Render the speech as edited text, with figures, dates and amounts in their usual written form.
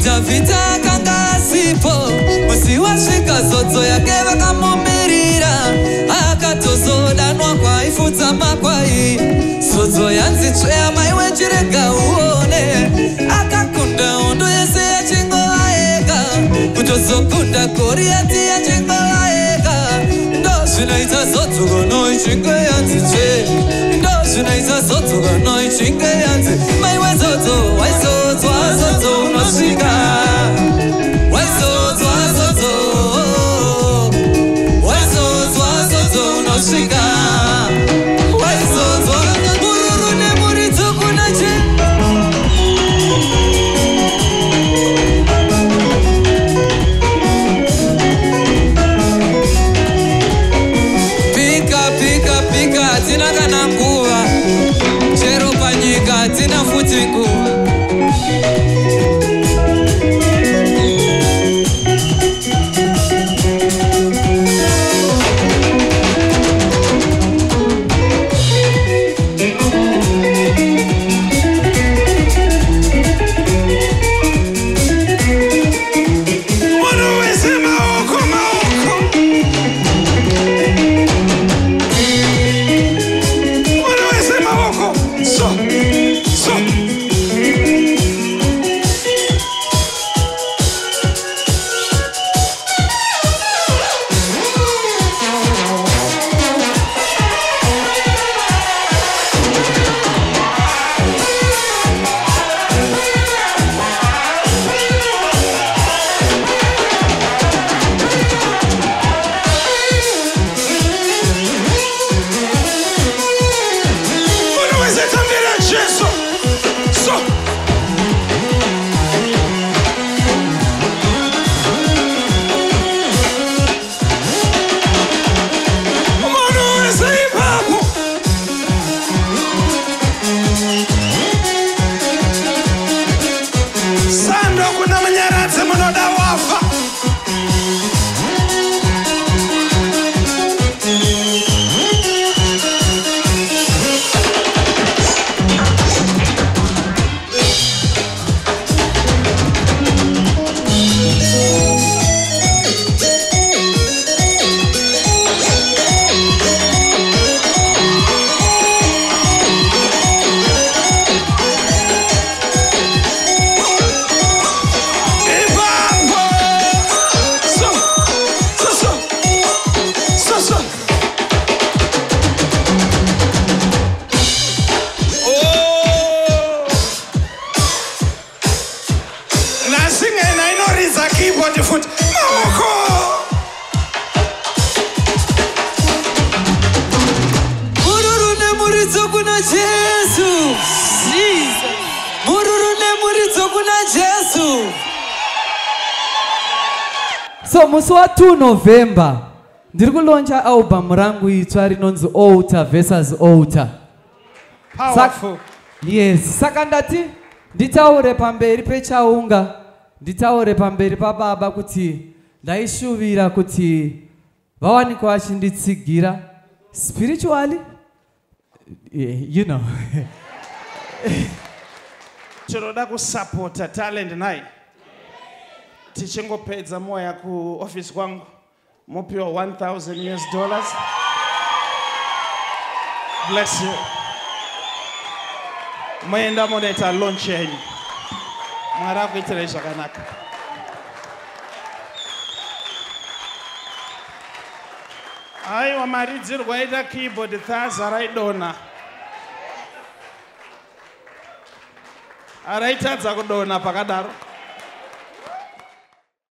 Davita kanga sipo musi wasvika Zodzo yake vakamumirira akatozodanwa kwaifudza makwai Zodzo yanzi tsveya mai wechirega uone akakunda hondo yese yachingova ega kutozokunda Goriati yachingova ega ndozvinoita Zodzo gono ichinge yanzi tsve ndozvinoita Zodzo gono ichinge yanzi mai weZodzo waizodzwa Zodzo unosvika waizodzwa Zodzo waizodzwa Zodzo unosvika waizodzwa mururu nemuridzo kuna pika hatina kana nguva chero panyika hatina futi nguva Munyaradzi Munodawafa keyboard foot Moko Mururu nemuridzo kuna Jesu Mururu nemuridzo kuna Jesu. So musi wa 2 November ndiri kulonja album rangu itsva rinonzi Altar versus Altar. Powerful. Yes, saka ndati nditaure pamberi pechaunga nditaure pamberi pababa kuti ndaishuvira kuti vawanikwa vachinditsigira spiritually, you know. Tinoda kusupporta talent nai tichingopedza moya ku office kwangu mopiwa $1,000. Bless you. Moenda moneta launch yenyu mwari akuitirai zvakanaka. Aiwa maridzirwo aita keyboard thaza raidona araitadza kudona pakadaro.